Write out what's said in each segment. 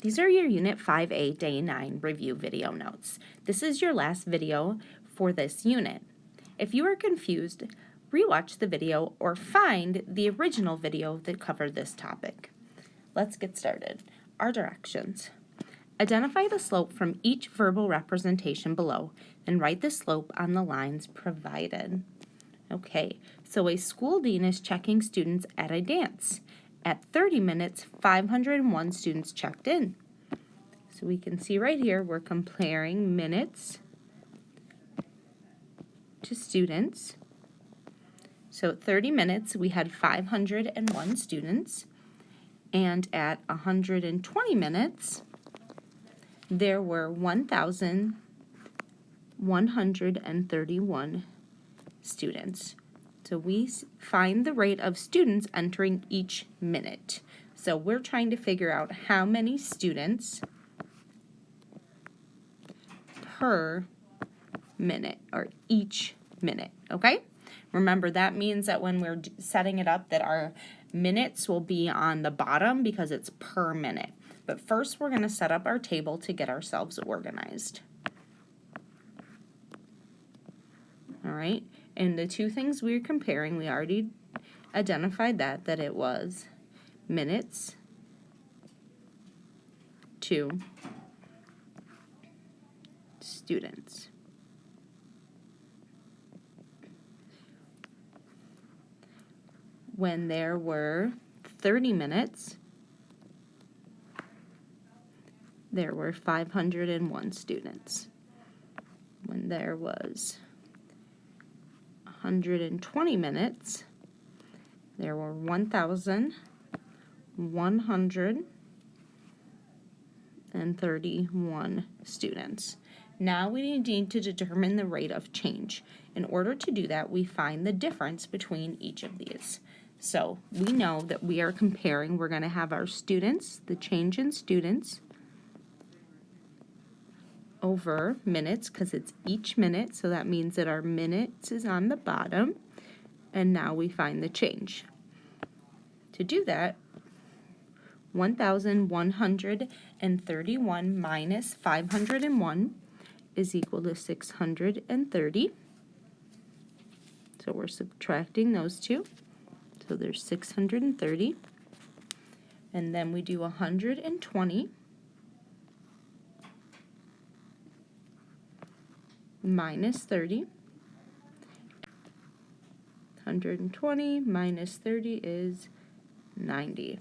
These are your Unit 5A Day 9 review video notes. This is your last video for this unit. If you are confused, rewatch the video or find the original video that covered this topic. Let's get started. Our directions. Identify the slope from each verbal representation below and write the slope on the lines provided. Okay, so a school dean is checking students at a dance. At 30 minutes, 501 students checked in. So we can see right here, we're comparing minutes to students. So at 30 minutes, we had 501 students. And at 120 minutes, there were 1,131 students. So we find the rate of students entering each minute. So we're trying to figure out how many students per minute or each minute, okay? Remember, that means that when we're setting it up that our minutes will be on the bottom because it's per minute. But first, we're going to set up our table to get ourselves organized. All right, and the two things we're comparing, we already identified that it was minutes to students. When there were 30 minutes, there were 501 students. When there was 120 minutes, there were 1,131 students. Now we need to determine the rate of change. In order to do that, we find the difference between each of these. So we know that we are comparing, we're going to have our students, the change in students, over minutes, because it's each minute, so that means that our minutes is on the bottom, and now we find the change. To do that, 1,131 minus 501 is equal to 630. So we're subtracting those two. So there's 630. And then we do 120 minus 30. 120 minus 30 is 90.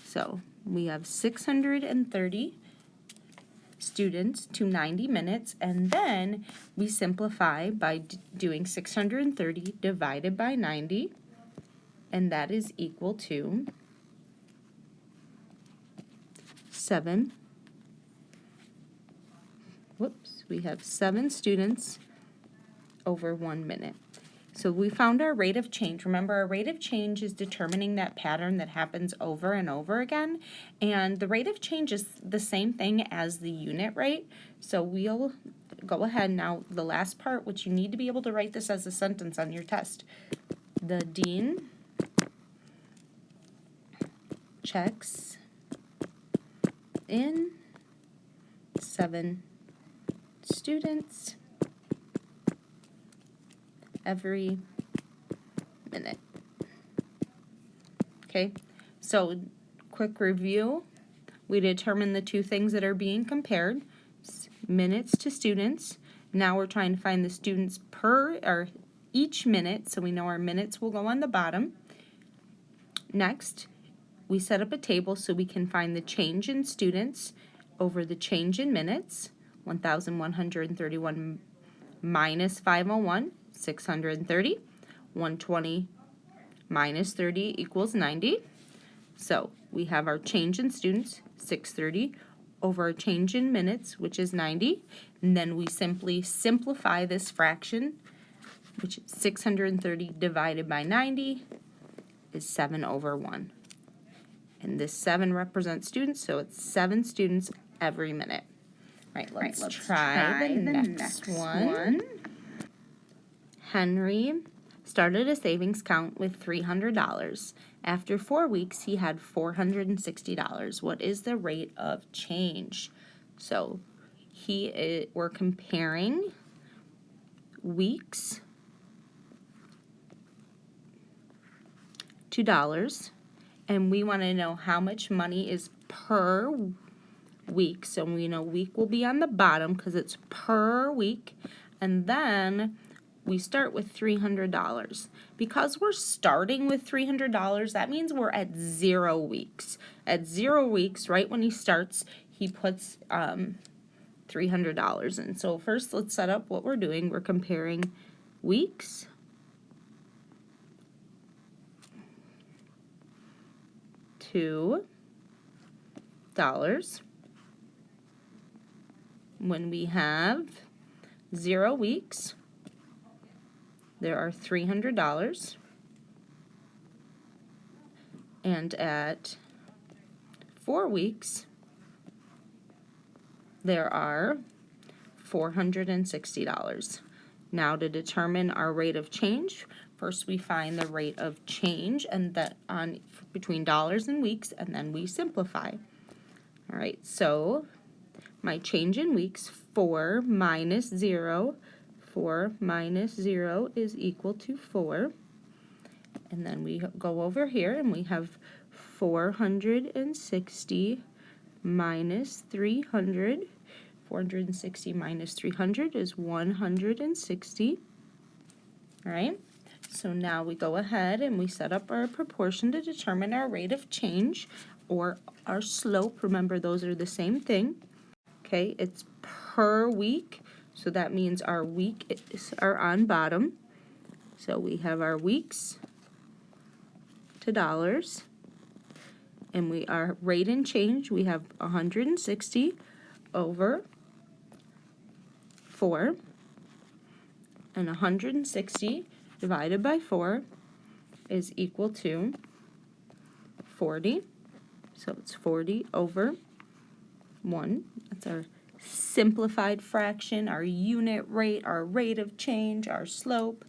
So we have 630 students to 90 minutes, and then we simplify by doing 630 divided by 90, and that is equal to 7. We have 7 students over 1 minute. So we found our rate of change. Remember, our rate of change is determining that pattern that happens over and over again. And the rate of change is the same thing as the unit rate. So we'll go ahead now, the last part, which you need to be able to write this as a sentence on your test. The dean checks in 7 students every minute. Okay, so quick review. We determined the two things that are being compared, minutes to students. Now we're trying to find the students per or each minute, so we know our minutes will go on the bottom. Next, we set up a table so we can find the change in students over the change in minutes. 1,131 minus 501, 630. 120 minus 30 equals 90. So we have our change in students, 630, over our change in minutes, which is 90. And then we simply simplify this fraction, which is 630 divided by 90 is 7 over 1. And this 7 represents students, so it's 7 students every minute. Right, let's try the next one. Henry started a savings account with $300. After 4 weeks, he had $460. What is the rate of change? So we're comparing weeks to dollars, and we want to know how much money is per week. So we know week will be on the bottom because it's per week, and then we start with $300. Because we're starting with $300, that means we're at 0 weeks. At 0 weeks, right when he starts, he puts $300 in. So first, let's set up what we're doing. We're comparing weeks to dollars. When we have 0 weeks, there are $300, and at 4 weeks, there are $460. Now to determine our rate of change, first we find the rate of change and that between dollars and weeks, and then we simplify. All right, so my change in weeks, 4 minus 0. 4 minus 0 is equal to 4. And then we go over here and we have 460 minus 300. 460 minus 300 is 160. All right, so now we go ahead and we set up our proportion to determine our rate of change or our slope. Remember, those are the same thing. Okay, it's per week, so that means our weeks are on bottom. So we have our weeks to dollars, and our rate and change, we have 160 over 4, and 160 divided by 4 is equal to 40. So it's 40 over 1. That's our simplified fraction, our unit rate, our rate of change, our slope.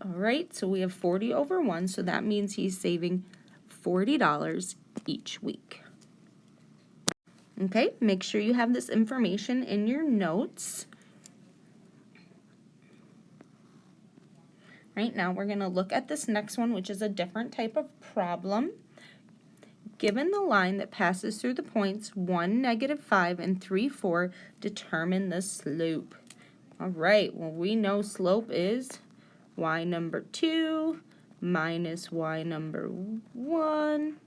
All right, so we have 40 over 1, so that means he's saving $40 each week. Okay, make sure you have this information in your notes. Right now, we're going to look at this next one, which is a different type of problem. Given the line that passes through the points 1, -5, and 3, 4, determine the slope. All right, well, we know slope is y number 2 minus y number 1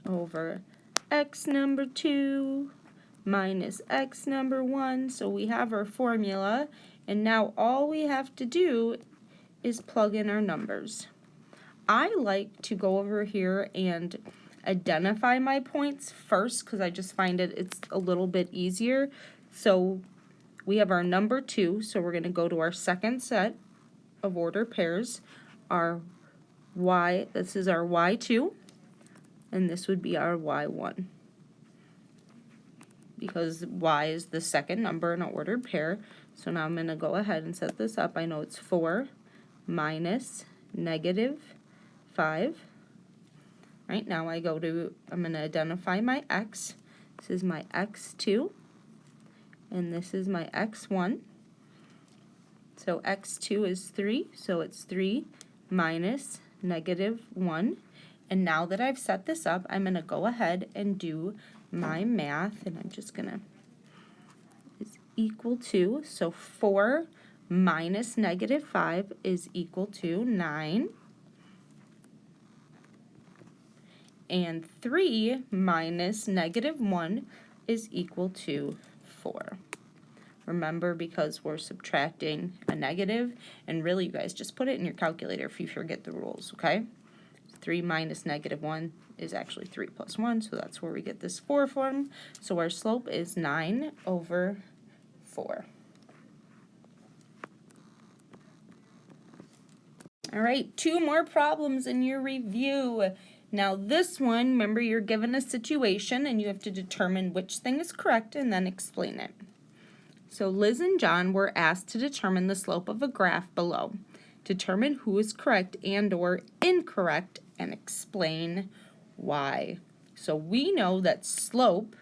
over x number 2 minus x number 1. So we have our formula, and now all we have to do is plug in our numbers. I like to go over here and identify my points first because I just find it's a little bit easier. So we have our number 2, so we're going to go to our second set of ordered pairs. This is our y2, and this would be our y1, because y is the second number in an ordered pair. So now I'm going to go ahead and set this up. I know it's 4 minus -5. Right now I'm going to identify my x. This is my x2, and this is my x1. So x2 is 3, so it's 3 minus -1. And now that I've set this up, I'm going to go ahead and do my math, and I'm just going to, is equal to, so 4 minus -5 is equal to 9. And 3 minus -1 is equal to 4. Remember, because we're subtracting a negative, and really you guys just put it in your calculator if you forget the rules, okay? 3 minus -1 is actually 3 plus 1, so that's where we get this 4 from. So our slope is 9 over 4. All right, 2 more problems in your review. Now this one, remember, you're given a situation and you have to determine which thing is correct and then explain it. So Liz and John were asked to determine the slope of a graph below. Determine who is correct and or incorrect and explain why. So we know that slope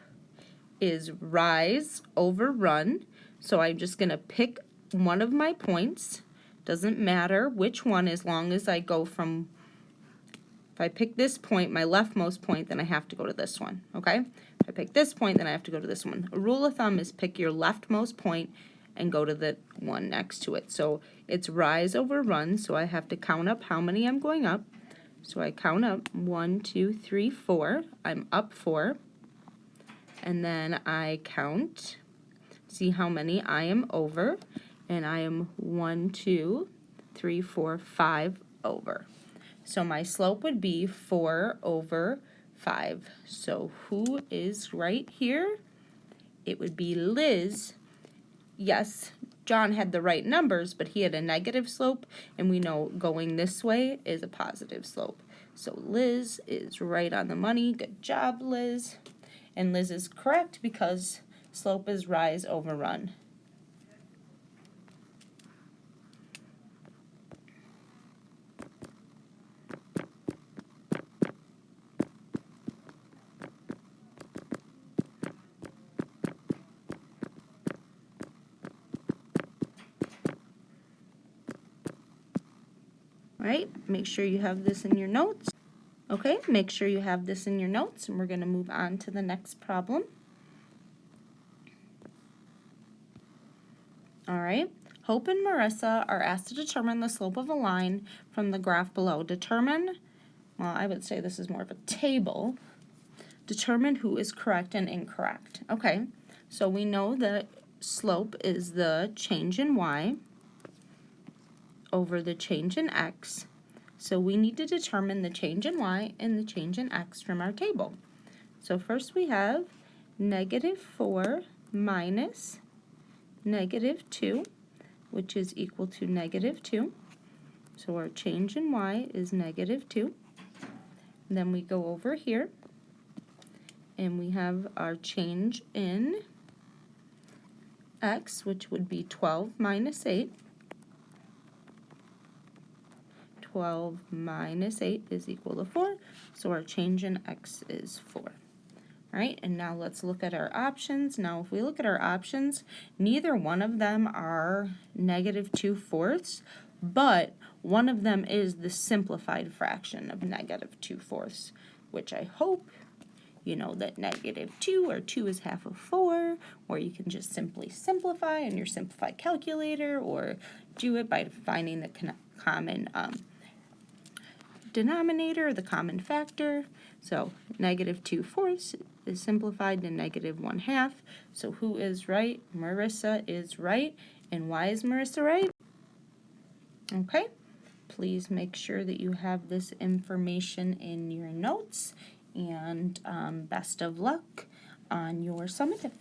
is rise over run. So I'm just going to pick one of my points. Doesn't matter which one as long as I go from, if I pick this point, my leftmost point, then I have to go to this one, okay? If I pick this point, then I have to go to this one. A rule of thumb is pick your leftmost point and go to the one next to it. So it's rise over run, so I have to count up how many I'm going up. So I count up 1, 2, 3, 4. I'm up 4. And then I count, see how many I am over, and I am 1, 2, 3, 4, 5 over. So my slope would be 4 over 5. So who is right here? It would be Liz. Yes, John had the right numbers, but he had a negative slope, and we know going this way is a positive slope. So Liz is right on the money. Good job, Liz. And Liz is correct because slope is rise over run. All right, make sure you have this in your notes. Okay, make sure you have this in your notes, and we're going to move on to the next problem. All right, Hope and Marissa are asked to determine the slope of a line from the graph below. Determine, well, I would say this is more of a table. Determine who is correct and incorrect. Okay, so we know that slope is the change in y over the change in x. So we need to determine the change in y and the change in x from our table. So first we have -4 minus -2, which is equal to -2. So our change in y is -2. And then we go over here, and we have our change in x, which would be 12 minus 8. 12 minus 8 is equal to 4, so our change in x is 4. All right, and now let's look at our options. Now, if we look at our options, neither one of them are -2/4, but one of them is the simplified fraction of -2/4, which I hope you know that -2 or 2 is half of 4, or you can just simply simplify in your simplified calculator, or do it by finding the common denominator, the common factor. So -2/4 is simplified to -1/2. So who is right? Marissa is right. And why is Marissa right? Okay, please make sure that you have this information in your notes, and best of luck on your summative.